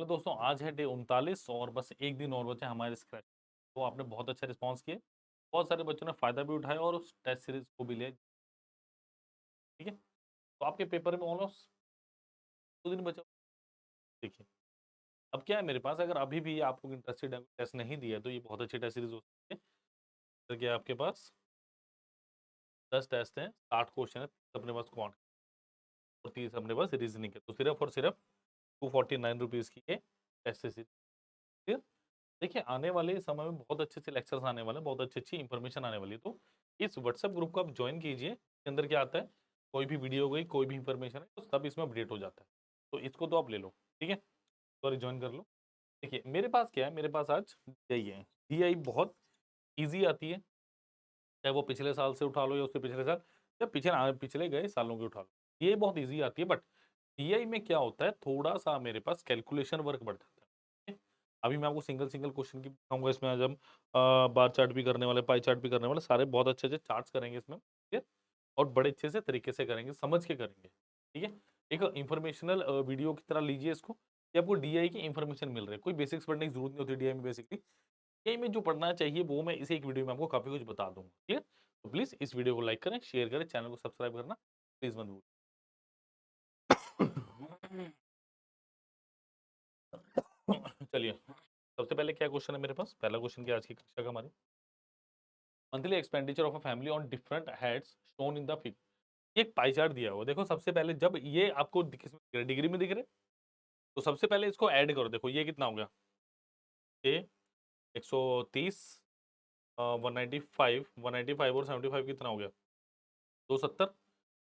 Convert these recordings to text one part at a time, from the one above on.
चलो दोस्तों, आज है डे 39 और बस एक दिन और बचा हमारे स्क्रैच। तो आपने बहुत अच्छा रिस्पॉन्स किए, बहुत सारे बच्चों ने फ़ायदा भी उठाया और उस टेस्ट सीरीज को भी लिया। ठीक है, तो आपके पेपर में ऑलमोस्ट 2 दिन बचा। देखिए, अब क्या है मेरे पास, अगर अभी भी आप लोग इंटरेस्टेड है, टेस्ट नहीं दिया तो ये बहुत अच्छी टेस्ट सीरीज हो सकती है। तो क्या आपके पास 10 टेस्ट हैं, 60 क्वेश्चन है, अपने पास क्वांट और 30 अपने पास रीजनिंग है। तो सिर्फ और सिर्फ 249 रुपीज़ की ये टेस्ट सीरीज। देखिए, आने वाले समय में बहुत अच्छे-अच्छे लेक्चर्स आने वाले हैं, बहुत अच्छी-अच्छी इन्फॉर्मेशन आने वाली है। तो इस व्हाट्सएप ग्रुप को आप जॉइन कीजिए। इसके अंदर क्या आता है, कोई भी वीडियो हो गई, कोई भी इन्फॉर्मेशन है, तो सब इसमें अपडेट हो जाता है। तो इसको तो आप ले लो, ठीक है? सॉरी, जॉइन कर लो। देखिए, मेरे पास क्या है, मेरे पास आज यही है। डीआई बहुत ईज़ी आती है, चाहे वो पिछले साल से उठा लो या उसके पिछले साल या पिछले गए सालों की उठा लो। ये बहुत ईज़ी आती है, बट डीआई में क्या होता है, थोड़ा-सा मेरे पास कैलकुलेशन वर्क बढ़ जाता है। ठीक है? अभी मैं आपको सिंगल-सिंगल क्वेश्चन की बताऊँगा। इसमें आज हम बार चार्ट भी करने वाले, पाई चार्ट भी करने वाले, सारे बहुत अच्छे-अच्छे चार्ट्स करेंगे इसमें, ठीक है? और बड़े अच्छे से तरीके से करेंगे, समझ के करेंगे, ठीक है? एक इन्फॉर्मेशनल वीडियो की तरह लीजिए इसको, कि आपको डीआई की इन्फॉर्मेशन मिल रही है। कोई बेसिक्स पढ़ने की ज़रूरत नहीं होती डीआई में बेसिकली। डीआई में जो पढ़ना चाहिए वो मैं इसी एक वीडियो में आपको काफ़ी कुछ बता दूँगा, क्लियर? तो प्लीज़ इस वीडियो को लाइक करें, शेयर करें, चैनल को सब्सक्राइब करना प्लीज़ मत भूलिए। चलिए, सबसे पहले क्या क्वेश्चन है मेरे पास? पहला क्वेश्चन क्या है आज की कक्षा का हमारी? Monthly expenditure of a family on different heads shown in the figure. ये एक पाई चार्ट दिया हुआ है। देखो, सबसे पहले जब ये आपको किसमें दिख रहे हैं? डिग्री में दिख रहे हैं? तो सबसे पहले इसको ऐड करो। देखो ये कितना हो गया? ये 130, 195, 195 और 75 कितना हो गया? 270,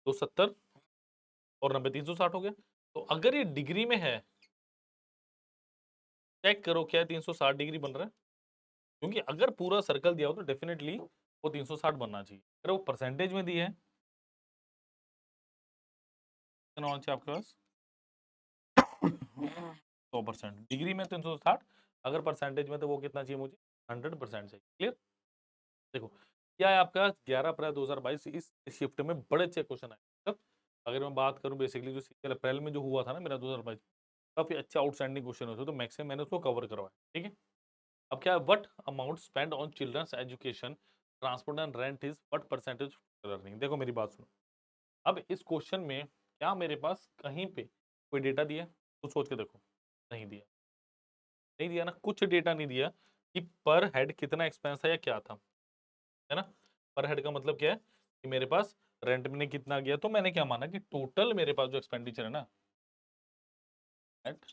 270 और 90, 360 हो गया। तो अगर ये डिग्री में है, चेक करो क्या 360 डिग्री बन रहा है? क्योंकि अगर पूरा सर्कल दिया हो तो डेफिनेटली वो 360 बनना चाहिए। अगर वो परसेंटेज में दी है, कितना होना चाहिए आपके पास? 100%। डिग्री में 360, अगर परसेंटेज में तो वो कितना चाहिए मुझे? 100% चाहिए। क्लियर? देखो, क्या है आपका 11 अप्रैल 2022, इस शिफ्ट में बड़े अच्छे क्वेश्चन आए। मतलब अगर मैं बात करूं बेसिकली जो सीरियल अप्रैल में जो हुआ था ना मेरा 2022, काफी अच्छा आउटस्टैंडिंग क्वेश्चन होता, तो मैक्सिमम मैंने उसको कवर करवाया। ठीक है, अब क्या है, what amount spend on childrens education, transport and rent is what percentage learning. देखो मेरी बात सुनो, अब इस क्वेश्चन में क्या मेरे पास कहीं पे कोई डेटा दिया है? तो सोच के देखो, नहीं दिया। नहीं दिया ना, कुछ डेटा नहीं दिया कि पर हेड कितना एक्सपेंस है या क्या था, है ना? पर हेड का मतलब क्या है कि मेरे पास रेंट में कितना गया, तो मैंने क्या माना कि टोटल मेरे पास जो एक्सपेंडिचर है ना, एट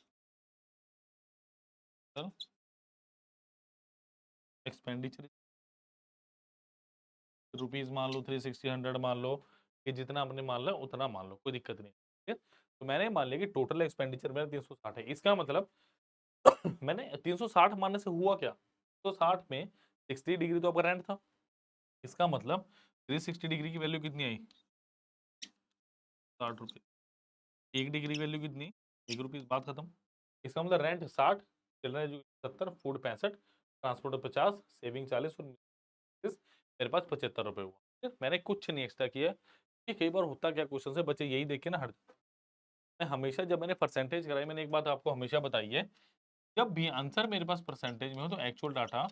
एक्सपेंडिचर रुपीज मान लो, 360, 100 मान लो, कि जितना आपने मान लो उतना मान लो, कोई दिक्कत नहीं। ठीक है, तो मैंने मान लिया कि टोटल एक्सपेंडिचर मेरा 360 है। इसका मतलब मैंने 360 मानने से हुआ क्या, 360 में 60 डिग्री तो आपका रेंट था। इसका मतलब 360 डिग्री की वैल्यू कितनी आई? 60 रुपये। 1 डिग्री की वैल्यू कितनी? 1 रुपीज, बात खत्म। इसका मतलब rent 60, children education 70, food 65, transport 50, saving 40 और मेरे पास 75 रुपये हुआ। ठीक है? मैंने कुछ नहीं एक्स्ट्रा किया। कि कई बार होता क्या क्वेश्चन से बच्चे यही देख के ना हट, मैं हमेशा जब मैंने परसेंटेज कराई, मैंने एक बात आपको हमेशा बताई है, जब भी आंसर मेरे पास परसेंटेज में हो तो एक्चुअल डाटा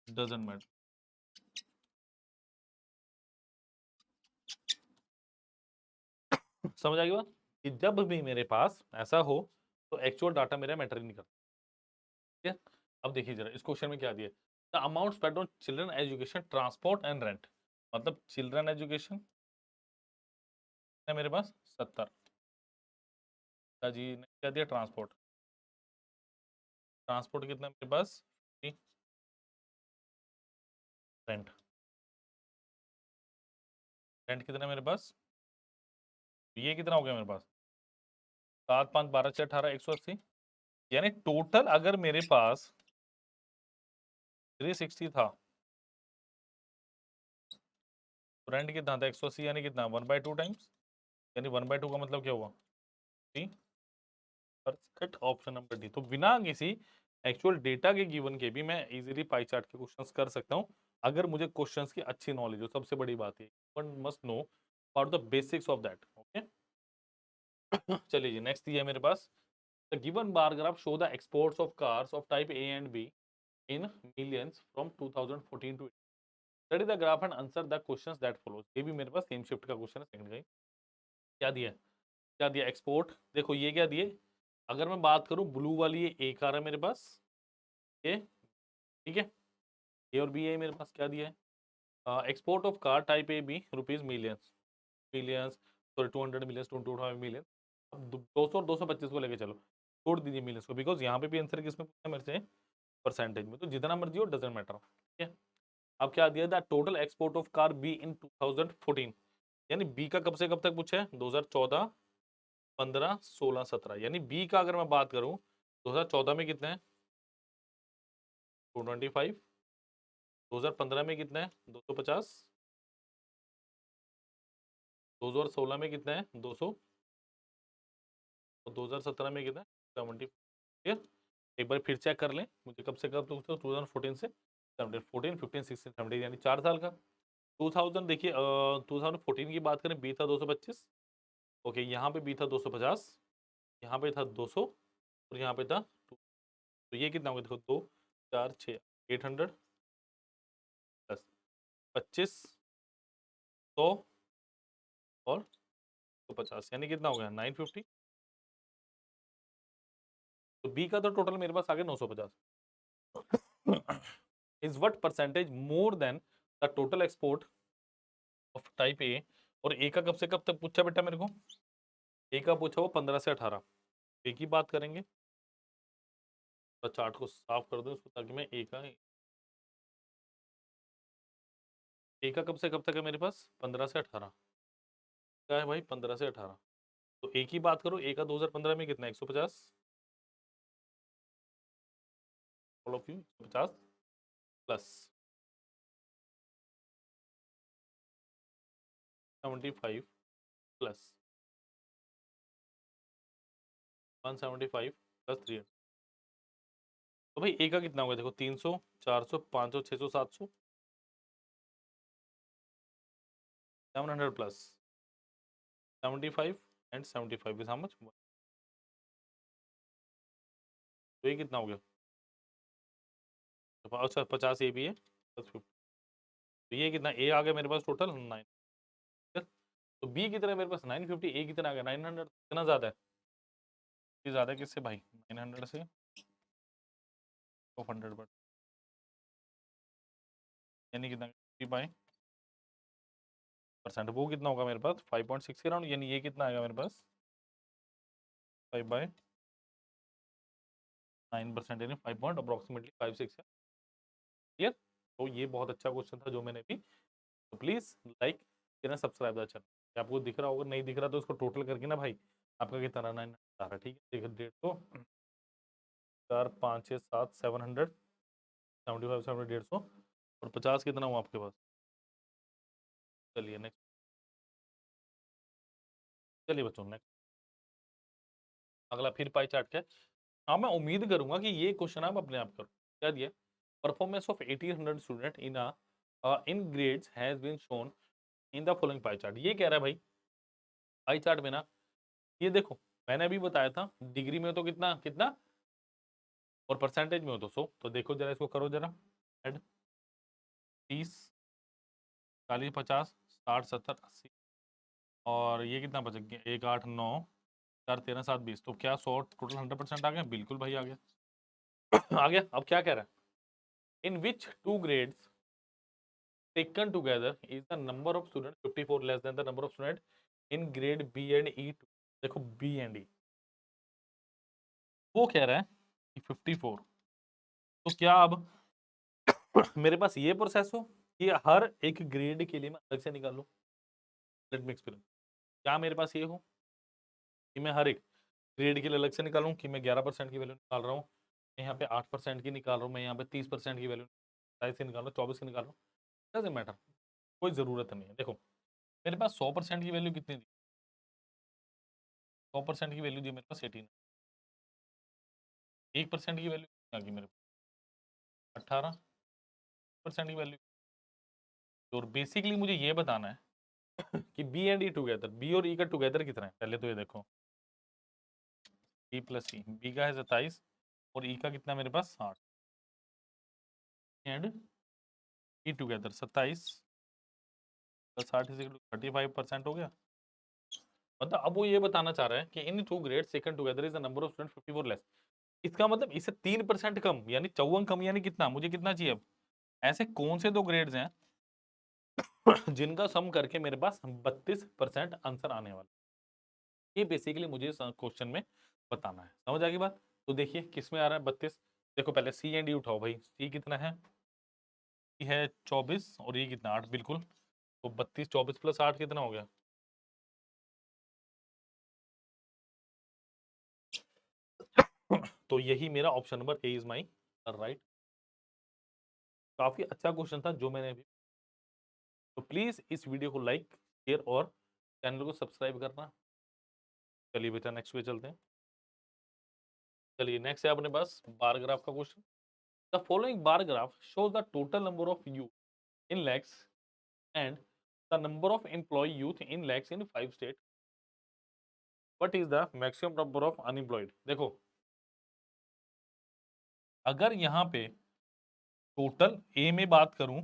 डजंट मैटर। समझ आ गई बात? कि जब भी मेरे पास ऐसा हो तो एक्चुअल डाटा मेरा मैटर ही नहीं करता। ठीक है, अब देखिए जरा इस क्वेश्चन में क्या दिया, the amount spend on children education, transport and rent. मतलब चिल्ड्रन एजुकेशन है मेरे पास 70, जी ने क्या दिया, ट्रांसपोर्ट, ट्रांसपोर्ट कितना मेरे पास, रेंट, रेंट कितना मेरे पास, ये कितना हो गया मेरे पास, 7, 5, 12, 6, 18, 180। यानी टोटल अगर मेरे पास 360 था, तो रेंट कितना था 180, यानी कितना 1/2 टाइम्स। यानी 1/2 का मतलब क्या हुआ, 3 परसेंट, ऑप्शन नंबर डी। तो बिना किसी एक्चुअल डेटा के गिवन के भी मैं इजीली पाई चार्ट के क्वेश्चंस कर सकता हूं, अगर मुझे क्वेश्चंस की अच्छी नॉलेज हो। सबसे बड़ी बात है one must know about the basics of that. Okay, चलिए जी, नेक्स्ट ये है मेरे पास, the given bar graph show the exports of cars of type A and B in millions from 2014 to study the graph and answer the questions that follows. ये भी मेरे पास सेम शिफ्ट का क्वेश्चन है, सेकंड का ही। क्या दिया है? क्या दिया? एक्सपोर्ट, देखो ये क्या दिए, अगर मैं बात करूं ब्लू वाली, ये ए कार है मेरे पास, ये ठीक है, ए और बी है मेरे पास। क्या दिया है? Export of car type A B rupees millions, millions sorry 200 millions, 225 million. अब 200 और 225 को लेके चलो, छोड़ दीजिए मिलियंस को, बिकॉज यहाँ पे भी आंसर किसमें पूछा है मेरे से? परसेंटेज में। तो जितना मर्जी हो, डजेंट मैटर, ठीक है। अब क्या दिया था? Total export of car be in 2014, यानी बी का कब से कब तक पूछा है? 2014, 15, 16, 17, यानी बी का अगर मैं बात करूं 2014 में कितने हैं? 225। 2015 में कितने हैं? 250। 2016 में कितने हैं? 200। और 2017 में कितना है? 70। क्लियर? एक बार फिर चेक कर लें, मुझे कब से कब तो 2014 से 17, 14, 15, 16, 17, यानी 4 साल का। 2000 देखिए, 2014 की बात करें, बी था 225। ओके, यहाँ पे बी था 250, यहाँ पे था 200, और यहाँ पे था 2। तो ये कितना होगा? देखो 2, 4, 6, 800 प्लस 25, 100 और 150, यानी कितना हो गया? 950। तो बी का तो टोटल मेरे पास आ गया 950। Is what percentage more than the total export of type ए। और ए का कब से कब तक पूछा बेटा मेरे को? ए का पूछा वो 15 से 18। ए की बात करेंगे, तो चार्ट को साफ कर दो उसको, ताकि मैं ए का कब से कब तक है मेरे पास? 15 से 18। क्या है भाई? 15 से 18। तो ए की बात करो, ए का 2015 में कितना? 150। All of you 150 plus 75 plus 175 plus 300। तो भाई ए का कितना होगा? देखो 300, 400, 500, 600, 700, 700 plus 75 and 75 is how much? तो ये कितना हो गया? तो अच्छा 50 ए भी है प्लस 50। तो ये कितना ए आ गया मेरे पास? टोटल 9। तो बी कितना है मेरे पास? 950। ए कितना आ गया? 900। कितना ज़्यादा है? ये ज़्यादा है किससे भाई? 900 से 100 पर, यानी कितना? 50% वो कितना होगा मेरे पास? 5.6 के राउंड, यानी ये कितना आएगा मेरे पास? 5/9%, यानी 5 पॉइंट अप्रोक्सीमेटली 5-6 है। क्लियर? तो ये बहुत अच्छा क्वेश्चन था जो मैंने भी, तो प्लीज लाइक करना, सब्सक्राइब द चैनल। आपको दिख रहा होगा, नहीं दिख रहा तो उसको टोटल करके ना भाई, आपका कितना रहा? 9 आ रहा, ठीक है। देखो 150, 4, 5, 6, 7, 700, 75, 70, 150, और 50 कितना हुआ आपके पास? चलिए नेक्स्ट, चलिए बच्चों नेक्स्ट, अगला फिर पाई चार्ट का है। हाँ, मैं उम्मीद करूंगा कि ये क्वेश्चन आप अपने आप करो। क्या दिया? Performance of 1800 student in in grades has been shown in the following pie chart. ये कह रहा है भाई, पाई चार्ट में ना, ये देखो, मैंने अभी बताया था डिग्री में तो कितना कितना, और परसेंटेज में हो तो 100। तो देखो जरा, इसको करो जरा ऐड, 30, 40, 50, 60, 70, 80, और ये कितना बच गया? 1, 8, 9, 4, 13, 7, 20। तो क्या 100 टोटल 100% आ गया? बिल्कुल भाई आ गया। आ गया। अब क्या कह रहा है? In which two grades taken together is the number of students 54 less than the number of students in grade B and E। देखो B and E, वो कह रहा है कि 54। तो क्या अब मेरे पास ये प्रोसेस हो कि हर एक ग्रेड के लिए मैं अलग से निकालूं? Let me explain. क्या मेरे पास ये हो कि मैं हर एक ग्रेड के लिए अलग से निकालूं, कि मैं 11% की वैल्यू निकाल रहा हूँ, मैं यहाँ पे 8% की निकाल रहा हूँ, मैं यहाँ पे 30% की वैल्यू से निकाल रहा हूँ, 24 की निकाल रहा हूँ, डजंट मैटर, कोई ज़रूरत नहीं है। देखो मेरे पास 100% की वैल्यू कितनी थी? 100% की वैल्यू दी मेरे पास 18। 1% की वैल्यू आ गई मेरे पास 18% की वैल्यू। और बेसिकली मुझे ये बताना है कि B and E together, B और ई का टुगेदर कितना है, पहले तो ये देखो। बी प्लस सी, बी का है 27 और ई का कितना मेरे पास 8 and E together 27 plus 8 is 35% हो गया। मतलब अब वो ये बताना चाह रहा है कि in two grade second together is the number of student 54 less. इसका मतलब इससे 3% कम यानी 54 कम यानी कितना, मुझे कितना चाहिए अब? ऐसे कौन से दो ग्रेड्स हैं जिनका सम करके मेरे पास 32% आंसर आने वाला? ये बेसिकली मुझे क्वेश्चन में बताना है। समझ आ गई बात? तो देखिए किस में आ रहा है 32। देखो पहले सी एंड डी उठाओ भाई। सी कितना है? सी है 24 और ये कितना 8 बिल्कुल। तो 32 24 प्लस 8 कितना हो गया? तो यही मेरा option number A is my right. काफी अच्छा क्वेश्चन था जो मैंने अभी। तो प्लीज इस वीडियो को लाइक शेयर और चैनल को सब्सक्राइब करना। चलिए बेटा नेक्स्ट पे चलते हैं। चलिए नेक्स्ट है अपने पास बार ग्राफ का question. The following bar graph shows the total number of you in lakhs and the number of employ youth in lakhs in 5 state. What is the maximum number of unemployed? देखो अगर यहाँ पे total A में बात करूं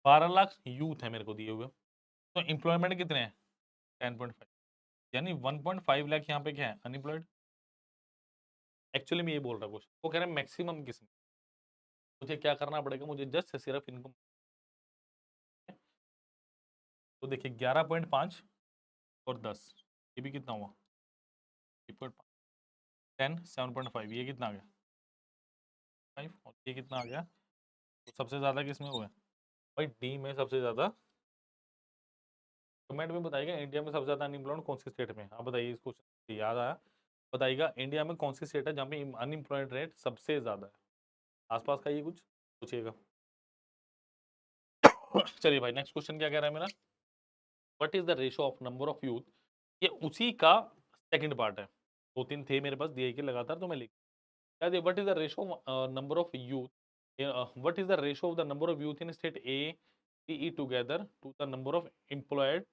12 lakh youth है मेरे को दिए हुए, तो एम्प्लॉयमेंट कितने हैं? 10.5 यानी 1.5 लाख यहाँ पे क्या है? अनएम्प्लॉयड। एक्चुअली मैं ये बोल रहा हूँ क्वेश्चन वो कह रहे हैं मैक्सिमम किसमें। मुझे क्या करना पड़ेगा? मुझे जस्ट सिर्फ इनको। तो देखिए 11.5 और 10 ये भी कितना हुआ? 10 7.5 ये कितना आ गया? 5 और ये कितना आ गया? तो सबसे ज्यादा किसमें हुआ है? भाई डी में सबसे ज्यादा। कमेंट में बताइएगा इंडिया में सबसे ज्यादा अनएम्प्लॉयड कौन सी स्टेट में है? आप बताइए इस क्वेश्चन याद आया। बताइएगा इंडिया में कौन सी स्टेट है जहाँ पे अनएम्प्लॉयड रेट सबसे ज्यादा है? आसपास का ये कुछ पूछिएगा। चलिए भाई नेक्स्ट क्वेश्चन क्या कह रहा है मेरा? What is the ratio of number of youth? ये उसी का सेकंड पार्ट है। दो तीन थे मेरे पास दिए के लगातार तो मैं लिख क्या दिया। What is the ratio number of youth? What is the ratio of the number of youth in state A C E together to the number of employed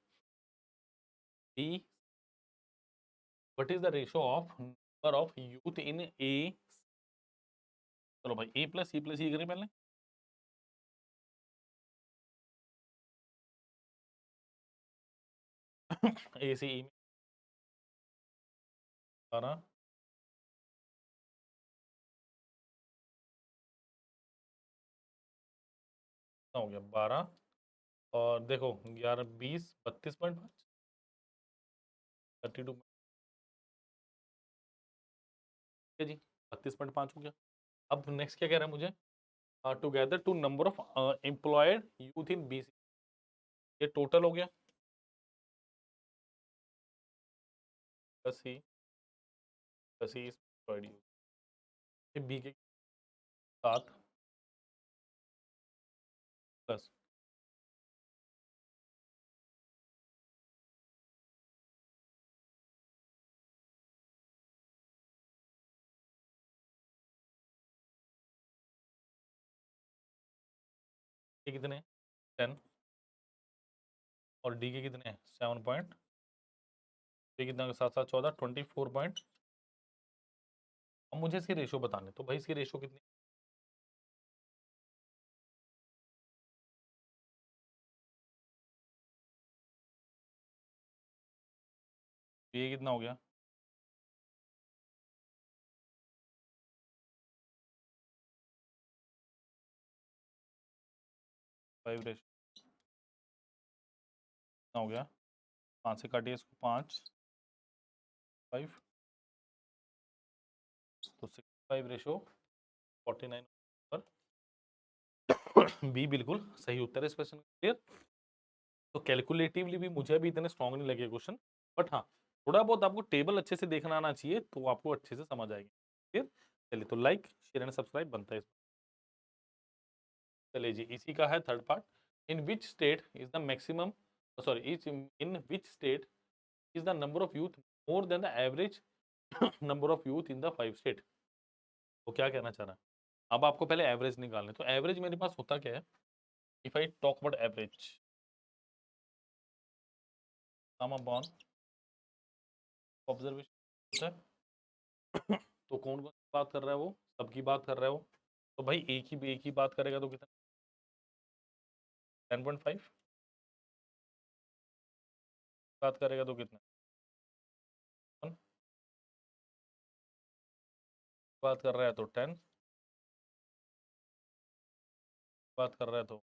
B? What is the ratio of number of youth in A? चलो भाई ए plus C plus ई करें पहले। ए से ई में 12 हो गया 12 और देखो 11 20 32.5 32 है जी 32.5 हो गया। अब नेक्स्ट क्या कह रहा है मुझे? Together to number of employed youth in B ये टोटल हो गया plus C plus C employed youth B के 7 प्लस ये कितने 10 और डी के कितने 7 पॉइंट ये कितना 7 7 14 24 पॉइंट। अब मुझे इसकी रेशियो बताने तो भाई इसकी रेशियो कितनी? ये कितना हो गया? 5 रेशियो कितना हो गया? 5 से काटिए इसको 5 5 तो 65 रेशियो 49 पर बी बिल्कुल सही उत्तर है इस क्वेश्चन का। तो कैलकुलेटिवली भी मुझे भी इतने स्ट्रॉन्ग नहीं लगे क्वेश्चन। बट हाँ थोड़ा बहुत आपको टेबल अच्छे से देखना आना चाहिए तो आपको अच्छे से समझ आएगी। फिर चलिए तो लाइक शेयर एंड सब्सक्राइब बनता है इसमें। चलिए जी इसी का है third part. In which state is the maximum sorry is in which state is the number of youth more than the average number of youth in the 5 state? तो क्या कहना चाह रहा है? अब आपको पहले एवरेज निकालने तो एवरेज मेरे पास होता क्या है? If I talk about average some upon observation तो कौन-कौन सी बात कर रहा है वो? सबकी बात कर रहा है वो। तो भाई एक ही बात करेगा तो कितना 10.5 बात करेगा तो कितना 1 बात कर रहा है तो 10 बात कर रहा है तो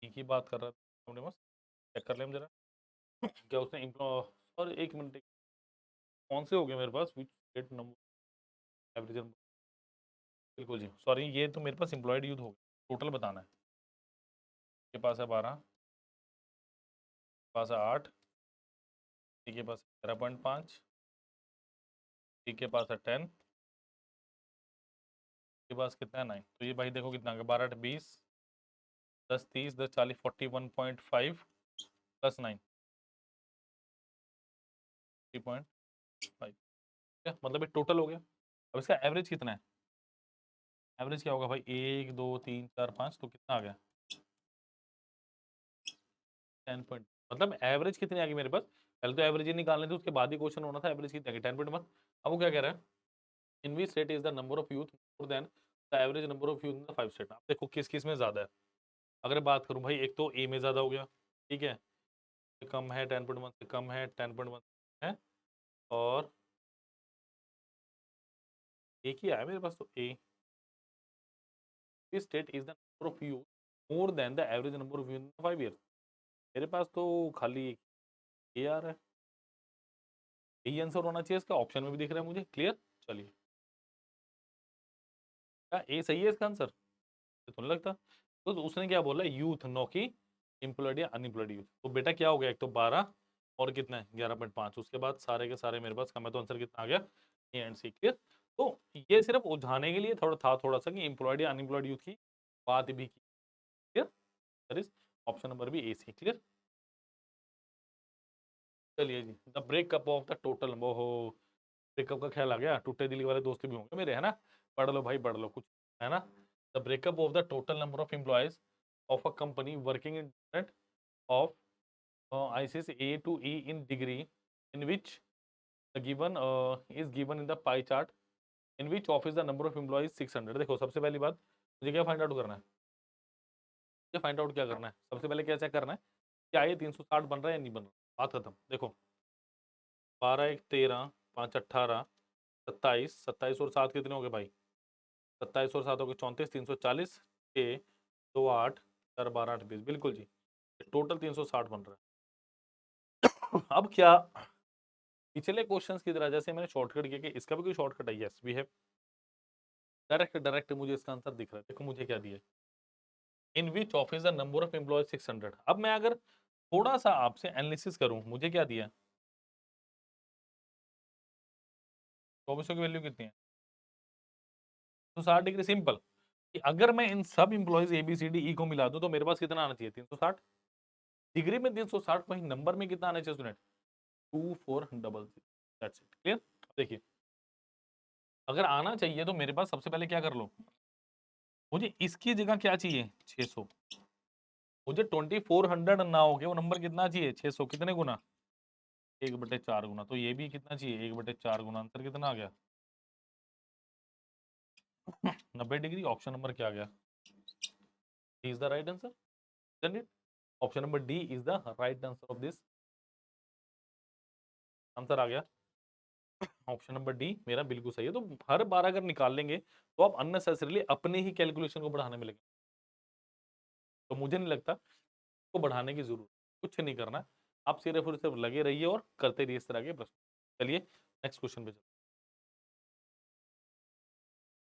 एक ही बात कर रहा है तो चेक कर ले हम जरा। क्या उसने और 1 मिनट कौन से हो गए मेरे पास which state number average number बिल्कुल जी। सॉरी ये तो मेरे पास एम्प्लॉयड यूथ हो गया। टोटल बताना है। के पास है 12 पास है 8 के पास 11.5 के पास है 10 के पास कितना है 9 तो ये भाई देखो कितना आ गया 12 8 20 10 30 10 40 41.5 प्लस 9 3.5 क्या मतलब ये टोटल हो गया। अब इसका एवरेज कितना है एवरेज क्या होगा भाई 1 2 3 4 5 तो कितना आ गया 10 पॉइंट मतलब एवरेज कितनी आ गई मेरे पास। पहले तो एवरेज ही निकालने थे उसके बाद ही क्वेश्चन होना था एवरेज कितनी आ गई 10.1। अब वो क्या कह रहा है in which state is the number of youth more than the average number of youth in the 5 state. आप देखो किस किस में ज्यादा है। अगर बात करूं भाई एक तो ए में ज्यादा हो गया ठीक है कम है 10.1 से कम है 10.1 है और एक ही आया मेरे पास तो A state is the number of youth more than the average number of youth in 5 year. मेरे पास तो खाली ए आ रहा है यही आंसर होना चाहिए इसका ऑप्शन में भी दिख रहा है मुझे क्लियर। चलिए क्या ए सही है इसका आंसर तो नहीं लगता। तो उसने क्या बोला यूथ नो की एम्प्लॉयड या अनएम्प्लॉयड यूथ तो बेटा क्या हो गया एक तो 12 और कितना है 11.5 उसके बाद सारे के सारे मेरे पास कम है तो आंसर कितना आ गया ए एंड सी क्लियर। तो ये सिर्फ उलझाने के लिए थोड़ा सा कि एम्प्लॉयड या अनएम्प्लॉयड यूथ की बात भी की clear. That is option number भी ए सी क्लियर। चलिए जी the breakup of the total हो ब्रेकअप का ख्याल आ गया टूटे दिल वाले दोस्त भी होंगे मेरे है ना। पढ़ लो भाई पढ़ लो कुछ है ना। The breakup of the total number of employees of a company working in of ISIS A to E in degree in which the given is given in the pie chart in which office the number of employees 600। देखो सबसे पहली बात मुझे क्या find out करना है ये find out क्या करना है सबसे पहले क्या चेक करना है क्या ये 360 बन रहा है या नहीं बन रहा बात खत्म। देखो 12 1 13 5 18 27 27 और 7 कितने हो गए भाई 27 और 7 हो गए 34 340 6 2 8 4 12 8 20 बिल्कुल जी टोटल 360 बन रहा है। अब क्या पिछले क्वेश्चंस की तरह जैसे मैंने शॉर्टकट किया कि इसका भी कोई शॉर्टकट है yes we have direct direct मुझे इसका आंसर दिख रहा है देखो मुझे क्या दिया in which office the number of employees 600। अब मैं अगर थोड़ा सा आपसे एनालिसिस करूं मुझे क्या दिया 2400 की वैल्यू कितनी है तो 60 डिग्री सिंपल कि अगर मैं इन सब employees A B C D E को मिला दूं तो मेरे पास कितना आना चाहिए 360 डिग्री में 360 वही नंबर में कितना आना चाहिए स्टूडेंट 2400 दैट्स इट क्लियर। देखिए अगर आना चाहिए तो मेरे पास सबसे पहले क्या कर लो मुझे इसकी जगह क्या चाहिए 600 मुझे 2400 ना हो गया वो नंबर कितना चाहिए 600 कितने गुना 1/4 गुना तो ये भी कितना चाहिए 1/4 गुना आंसर कितना आ गया 90 डिग्री। ऑप्शन नंबर क्या आ गया D is the right answer option number D is the right answer of this answer आ गया ऑप्शन नंबर डी मेरा बिल्कुल सही है। तो हर बार अगर निकाल लेंगे तो आप अननेसेसरीली अपने ही कैलकुलेशन को बढ़ाने में लगे तो मुझे नहीं लगता को बढ़ाने की जरूरत कुछ नहीं करना है। आप सिर्फ और सिर्फ लगे रहिए और करते रहिए इस तरह के प्रश्न। चलिए नेक्स्ट क्वेश्चन पे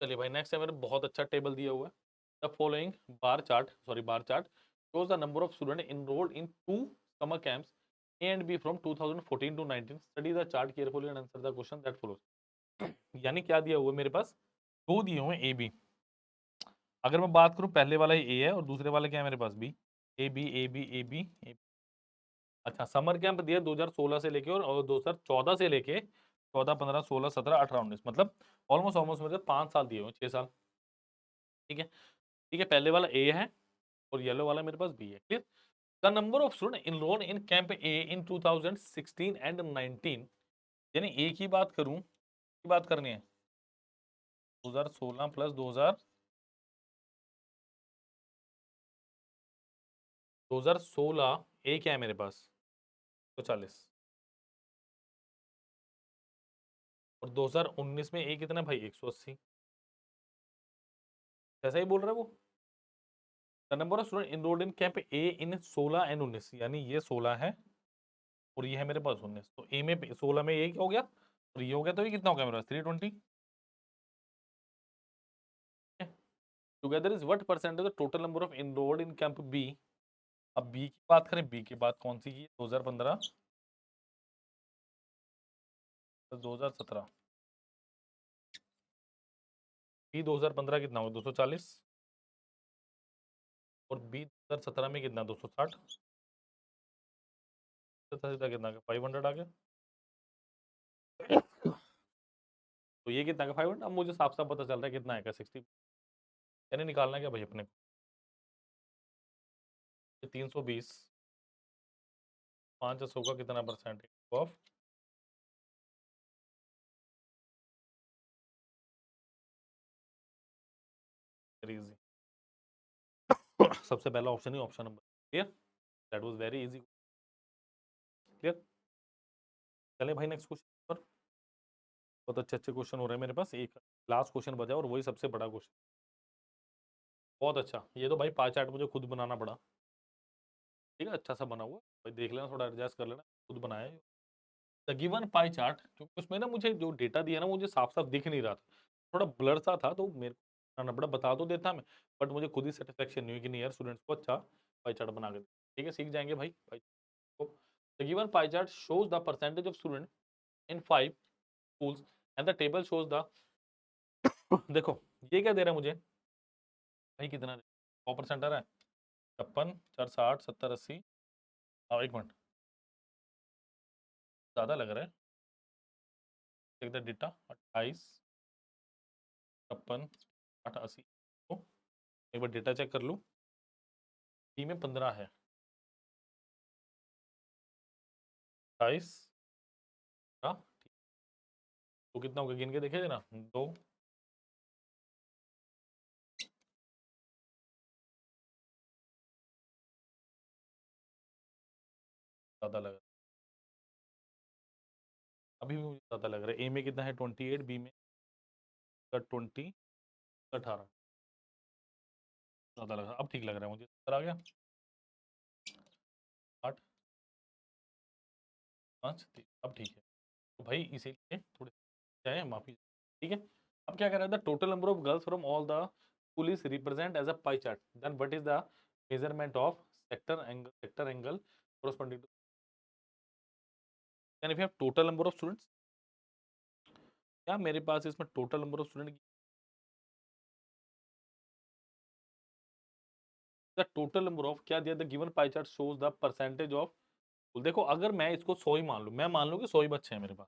चलिए भाई नेक्स्ट है मेरे बहुत अच्छा टेबल दिया हुआ है the following bar chart shows the number of students enrolled in two summer camps A and B from 2014 to 19 study the chart carefully and answer the question that follows। यानी क्या दिया हुआ है मेरे पास दो दिए हुए ए बी अगर मैं बात करूं पहले वाला ए है और दूसरे वाला क्या है मेरे पास B A B A B A B अच्छा समर कैंप दिया 2016 से लेके और 2014 से लेके 14 15 16 17 18 19 मतलब ऑलमोस्ट ऑलमोस्ट मेरे 5 साल दिए हुए 6 साल ठीक है। ठीक है पहले वाला ए है और येलो वाला मेरे पास बी है clear. The number of student enrolled in camp A in 2016 and 19 यानी एक ही बात करूं, की बात करनी है 2016 प्लस 2016 ए क्या है मेरे पास 140 और 2019 में ए कितना भाई 180। ऐसा ही बोल रहा है वो। The number of student enrolled in camp A in 16 and 19, यानी ये 16 है और ये है मेरे पास 19, तो ए में 16 में ये हो गया और ये हो गया, तो ये कितना हो गया मेरे पास 320। Together is what percentage the total number of enrolled in camp B. अब बी की बात करें, बी की बात कौन सी की है 2015 2017, बी 2015 कितना होगा 240 और बी 2017 में कितना 260, सीधा कितना 500 आ गया। तो ये कितना का 500, अब मुझे साफ साफ पता चल रहा है कितना आएगा 60, यानी निकालना क्या भाई अपने को 320 500 का कितना परसेंट ऑफ, इजी। सबसे पहला option he option number, clear, that was very easy, clear. चले भाई नेक्स्ट क्वेश्चन पर, बहुत अच्छे अच्छे क्वेश्चन हो रहे हैं मेरे पास, एक लास्ट क्वेश्चन बचा और वही सबसे बड़ा क्वेश्चन। बहुत अच्छा, ये तो भाई पाई चार्ट मुझे खुद बनाना पड़ा, ठीक है, अच्छा सा बना हुआ भाई, देख लेना थोड़ा एडजस्ट कर लेना, खुद बनाया है। द गिवन पाई चार्ट, क्योंकि उसमें ना मुझे जो डेटा दिया ना मुझे साफ साफ दिख नहीं रहा था, थोड़ा ब्लर सा था, तो मेरे को बनाना पड़ा, बता तो देता मैं, बट मुझे खुद ही सेटिस्फेक्शन नहीं हुई कि नहीं यार स्टूडेंट्स को अच्छा पाई चार्ट बना के, ठीक है, सीख जाएंगे भाई पाई को। The given pie chart shows the percentage of student in 5 schools and the table shows the देखो ये क्या दे रहा है मुझे भाई, कितना 100% आ रहा है, 56 4 60 70 80, हाँ एक मिनट ज़्यादा लग रहा है, चेक द डेटा 28 56 8 80, तो एक बार डेटा चेक कर लूँ, बी में 15 है, 28 हाँ, तो कितना होगा गिन के देखे ना, 2 ज़्यादा लग रहा है, अभी भी मुझे ज़्यादा लग रहा है, ए में कितना है 28, बी में 20 18, ज़्यादा लग रहा है, अब ठीक लग रहा है मुझे, आ गया 8 5 3, अब ठीक है, तो भाई इसीलिए थोड़े चाहे माफी, ठीक है। अब क्या कर रहा था, total number of girls from all the school is represent as a pie chart, then what is the measurement of sector angle corresponding to, and if you have total number of students, क्या मेरे पास इसमें total number of student, the total number of क्या दिया, the given pie chart shows the percentage of, देखो अगर मैं इसको 100 ही मान लूं, मैं मान लूं कि 100 ही बच्चे हैं मेरे पास,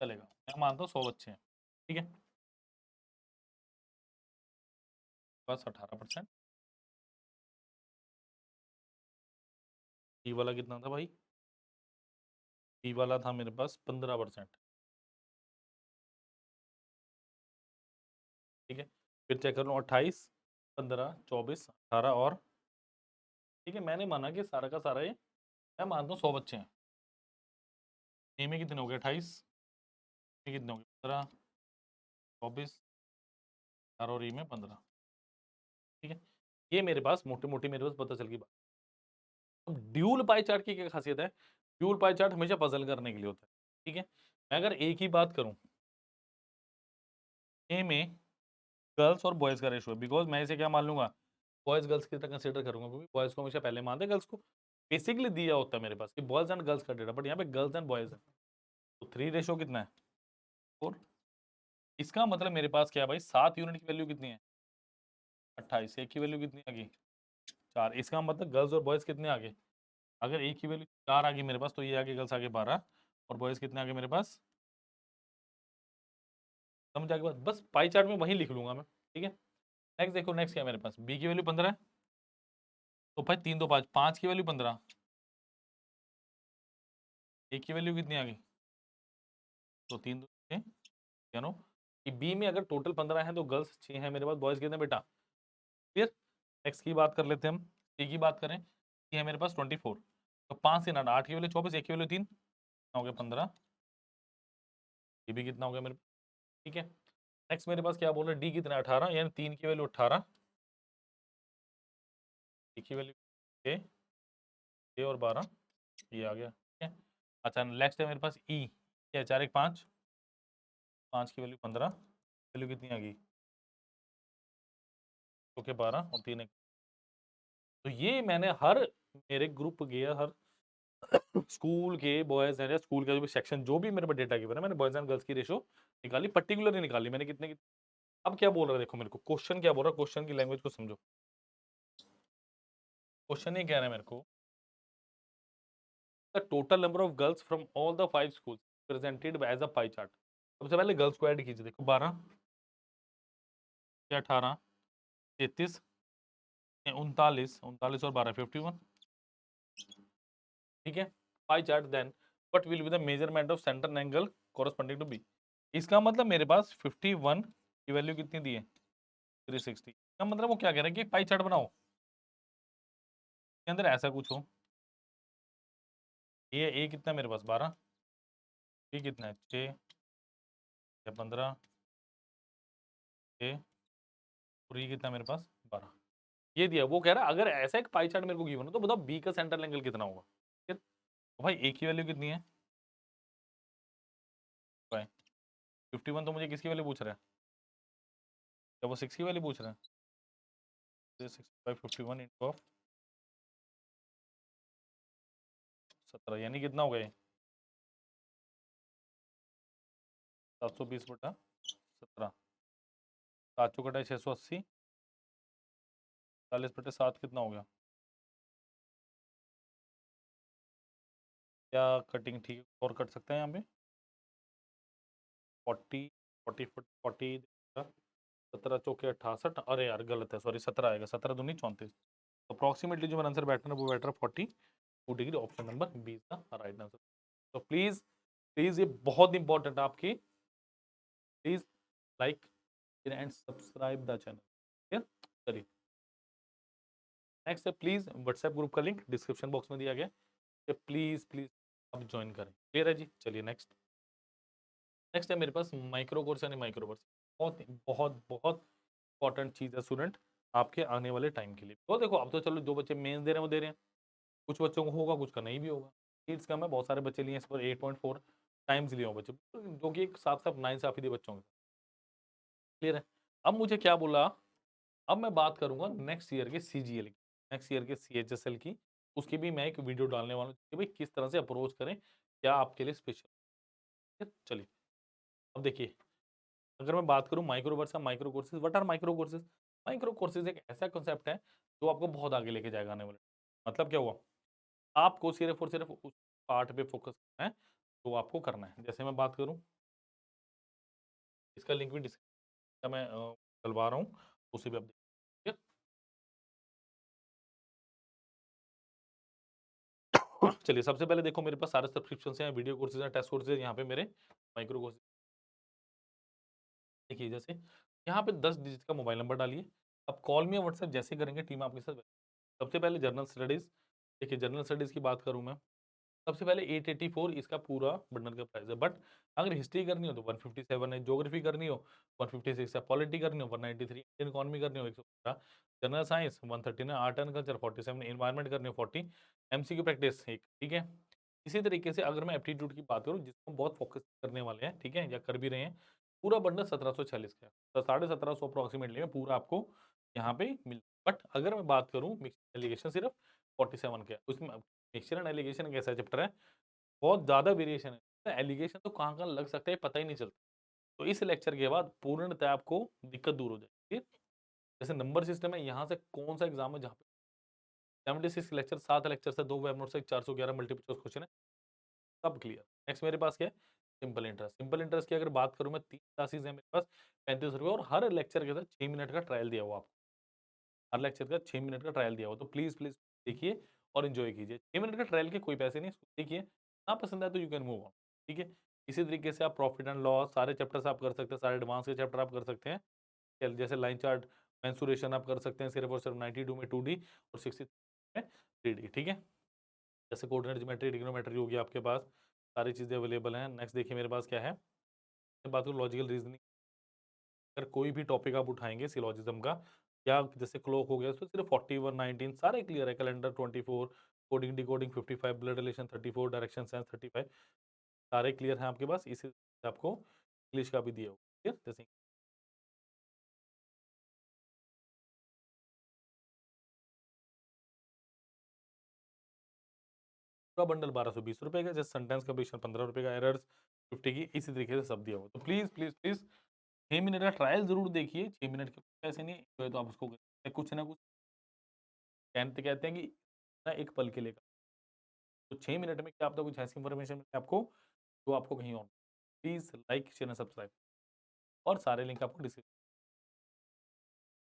चलेगा, मैं मानता हूँ 100 बच्चे हैं, ठीक है, बस 18%, ई वाला कितना था भाई, ई वाला था मेरे पास 15%, ठीक है, फिर चेक कर लो 28 15 24 18 और, ठीक है, मैंने माना कि सारा का सारा ये, मैं मानता हूँ 100 बच्चे हैं, ए में कितने हो गए 28, में कितने हो गए 15 24 18 और ई में 15, ठीक है, ये मेरे पास मोटी मोटी मेरे पास पता चल गई बात। अब ड्यूल पाई चार्ट की क्या खासियत है, ड्यूल पाई चार्ट हमेशा पजल करने के लिए होता है, ठीक है, मैं अगर ए की बात करूं, ए में गर्ल्स और बॉयज का रेशो है, बिकॉज मैं इसे क्या मान लूंगा, बॉयज गर्ल्स की तरह कंसीडर करूंगा, क्योंकि बॉयज को हमेशा पहले मानते हैं, गर्ल्स को बेसिकली दिया होता है मेरे पास कि बॉयज एंड गर्ल्स का डेटा, बट यहाँ पे गर्ल्स एंड बॉयज है, तो 3 रेशो कितना है 4, इसका मतलब मेरे पास क्या है भाई, 7 यूनिट की वैल्यू कितनी है 28, एक की वैल्यू कितनी आ गई 4, इसका मतलब गर्ल्स और बॉयज कितने आगे, अगर एक की वैल्यू 4 आ गई मेरे पास, तो ये आगे गर्ल्स आगे 12 और बॉयज कितने आगे मेरे पास, समझ आगे बात, बस पाई चार्ट में वही लिख लूंगा मैं, ठीक है। नेक्स्ट देखो, नेक्स्ट क्या है मेरे पास, बी की वैल्यू 15 है, तो भाई 3 2 5, 5 की वैल्यू 15, एक की वैल्यू कितनी आ गई तो 3 2 6 यू नो कि बी में अगर टोटल 15 है तो गर्ल्स 6 हैं मेरे पास, बॉयज़ कितने बेटा? क्लियर? नेक्स्ट की बात कर लेते हैं हम, सी की बात करें, सी है मेरे पास 24, तो 5 से 8, 8 की वैल्यू 24, 1 की वैल्यू 3, कितना हो गया 15, ये भी कितना हो गया मेरे पास, ठीक है। नेक्स्ट मेरे पास क्या बोल रहे हैं, डी कितना है 18, यानी 3 की वैल्यू 18, डी की वैल्यू 6 और 12, ये आ गया, ठीक है। अच्छा नेक्स्ट है मेरे पास ई, क्या 4 1 5, 5 की वैल्यू 15, वैल्यू कितनी आ गई, ओके 12 और 3 1, तो ये मैंने हर मेरे ग्रुप गया हर स्कूल के बॉयज एंड स्कूल का जो भी सेक्शन जो भी मेरे पास डेटा गिवन है मैंने बॉयज एंड गर्ल्स की रेशो निकाली, पर्टिकुलरली निकाली मैंने कितने की। अब क्या बोल रहा है देखो मेरे को क्वेश्चन क्या बोल रहा है, क्वेश्चन की लैंग्वेज को समझो। क्वेश्चन ये कह रहा है मेरे को the total number of girls from all the 5 schools presented as a pie chart. सबसे पहले गर्ल्स को ऐड कीजिए, देखो 12 या 18 33 39 39 और 12 51, ठीक है। Pie chart then what will be the measurement of centre angle corresponding to B. इसका मतलब मेरे पास 51 की वैल्यू कितनी दी है 360, का मतलब वो क्या कह रहा है कि पाई चार्ट बनाओ के अंदर ऐसा कुछ हो, ये ए कितना है मेरे पास 12, बी कितना है 6 या 15, 6 और ये कितना है मेरे पास 12, ये दिया। वो कह रहा है अगर ऐसा एक पाई चार्ट मेरे को गिवन हो तो बताओ बी का सेंटर एंगल कितना होगा, ठीक है। तो भाई ए की वैल्यू कितनी है भाई 51, तो मुझे किसकी वैल्यू पूछ रहा है, क्या वो 6 की वैल्यू पूछ रहा है, 6/51 इंटू ऑफ 17 यानी कितना हो गया 720/17, 7 चौकटा 680, 40/7 कितना हो गया, क्या कटिंग ठीक है और कट सकते हैं यहाँ पे 40 40 40 17 चौके 68, अरे यार गलत है सॉरी 17 आएगा, 17 दूनी 34, अप्रोक्सीमेटली जो मेरा आंसर बैठना है वो बैठ रहा है 42 डिग्री, option number B is the right answer. तो प्लीज प्लीज ये बहुत इंपॉर्टेंट है आपकी, please like and subscribe the channel, ठीक है। चलिए नेक्स्ट है प्लीज व्हाट्सएप ग्रुप का लिंक डिस्क्रिप्शन बॉक्स में दिया गया है, प्लीज प्लीज अब ज्वाइन करें, क्लियर है जी। चलिए नेक्स्ट नेक्स्ट है मेरे पास माइक्रो कोर्स यानी माइक्रो कोर्स, बहुत बहुत बहुत इंपॉर्टेंट चीज़ है स्टूडेंट आपके आने वाले टाइम के लिए। तो देखो अब तो चलो जो बच्चे मेंस दे रहे हैं वो दे रहे हैं, कुछ बच्चों को होगा कुछ का नहीं भी होगा, सीट्स कम है, बहुत सारे बच्चे लिए हैं इस पर 8.4 टाइम्स लिए हो बच्चे, जो कि एक साफ साफ नाइंसाफी बच्चों के, क्लियर है। अब मुझे क्या बोला, अब मैं बात करूंगा नेक्स्ट ईयर के सीजीएल की, नेक्स्ट ईयर के सीएचएसएल की, उसकी भी मैं एक वीडियो डालने वाला हूँ कि भाई किस तरह से अप्रोच करें, क्या आपके लिए स्पेशल, चलिए। अब देखिए अगर मैं बात करूं माइक्रोवर्स का micro courses, what are micro courses, micro courses एक ऐसा कॉन्सेप्ट है जो आपको बहुत आगे लेके जाएगा आने वाले, मतलब क्या हुआ, आपको सिर्फ और सिर्फ उस पार्ट पे फोकस करना है जो आपको करना है। जैसे मैं बात करूं, इसका लिंक भी डिस्क्रिप्शन में डलवा रहा हूँ, उसी पे आप देखिए, ठीक है? चलिए सबसे पहले देखो मेरे पास सारे सब्सक्रिप्शन हैं, वीडियो कोर्सेज हैं, टेस्ट कोर्सेज, यहाँ पे मेरे माइक्रो कोर्सेज, देखिए जैसे यहाँ पे 10 डिजिट का मोबाइल नंबर डालिए, अब कॉल में व्हाट्सएप जैसे करेंगे टीम आपके साथ। सबसे पहले जनरल स्टडीज, देखिए जनरल स्टडीज की बात करूं मैं, सबसे पहले 884 इसका पूरा बंडल का प्राइस है, बट अगर हिस्ट्री करनी हो तो 157 है, ज्योग्राफी करनी हो 156 है, पॉलिटी करनी हो 193, इंडियन इकोनॉमी करनी हो 115, general science 139, art and culture 47, environment करनी हो 40, एमसीक्यू प्रैक्टिस एक, ठीक है। इसी तरीके से अगर मैं एप्टीट्यूड की बात करूँ जिसको बहुत फोकस करने वाले हैं, ठीक है, या कर भी रहे हैं, पूरा बंडल 1746 का है, तो 1750 अप्रोक्सीमेटली में पूरा आपको यहाँ पे मिल, बट अगर मैं बात करूँ मिक्स एलिगेशन सिर्फ 47 का है, उसमें मिक्सचर एंड एलिगेशन एक ऐसा चैप्टर है बहुत ज़्यादा वेरिएशन है, तो एलिगेशन तो कहाँ-कहाँ लग सकता है पता ही नहीं चलता। तो इस लेक्चर के बाद पूर्णतः आपको दिक्कत दूर हो जाएगी। जैसे नंबर सिस्टम है, यहाँ से कौन सा एग्जाम है जहाँ पे 76 लेक्चर, 7 लेक्चर से 2 वेब नोट से 411 मल्टीपल चॉइस क्वेश्चन है, सब क्लियर। नेक्स्ट मेरे पास क्या है, सिंपल इंटरेस्ट, सिंपल इंटरेस्ट की अगर बात करूँ मैं 3 क्लासेस है मेरे पास, 35 रुपये, और हर लेक्चर के साथ 6 मिनट का ट्रायल दिया हुआ आपको, हर लेक्चर का 6 मिनट का ट्रायल दिया हुआ, तो प्लीज़ प्लीज़ देखिए और एंजॉय कीजिए। 6 मिनट का ट्रायल के कोई पैसे नहीं, देखिए ना पसंद आए तो यू कैन मूव ऑन, ठीक है। इसी तरीके से आप प्रॉफिट एंड लॉस सारे चैप्टर्स आप कर सकते हैं, सारे एडवांस के चैप्टर आप कर सकते हैं। जैसे लाइन चार्ट, मेंसुरेशन आप कर सकते हैं सिर्फ और सिर्फ 92 में 2D और 63 में 3D, ठीक है? जैसे कोऑर्डिनेट ज्योमेट्री, ट्रिग्नोमेट्री हो गया आपके पास, सारी चीज़ें अवेलेबल हैं। नेक्स्ट देखिए मेरे पास क्या है, मैं बात करूँ लॉजिकल रीजनिंग, अगर कोई भी टॉपिक आप उठाएँगे सिलॉजिज़्म का या जैसे क्लॉक हो गया, तो सिर्फ 41, 19 सारे क्लियर है, calendar 24, coding decoding 55, blood relation 34, direction sense 35 सारे क्लियर हैं आपके पास। इसी से आपको इंग्लिश का भी दिया हुआ है, ठीक है? जैसे पूरा बंडल ₹1220 का, जैसे सेंटेंस कंप्लीशन ₹15 का, एरर्स 50 की, इसी तरीके से सब दिया हुआ है। तो प्लीज़, प्लीज़, प्लीज़ 6 मिनट का ट्रायल ज़रूर देखिए, 6 मिनट के कुछ ऐसे नहीं है, एन्जॉय तो आप उसको करें, कुछ ना कुछ कहते हैं कि ना एक पल के लिए का, तो 6 मिनट में क्या पता कुछ ऐसी इन्फॉर्मेशन मिले आपको, जो आपको कहीं और please like, share and subscribe और सारे लिंक आपको डिस्क्रिप्शन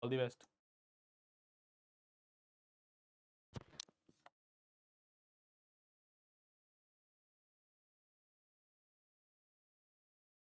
ऑल द बेस्ट।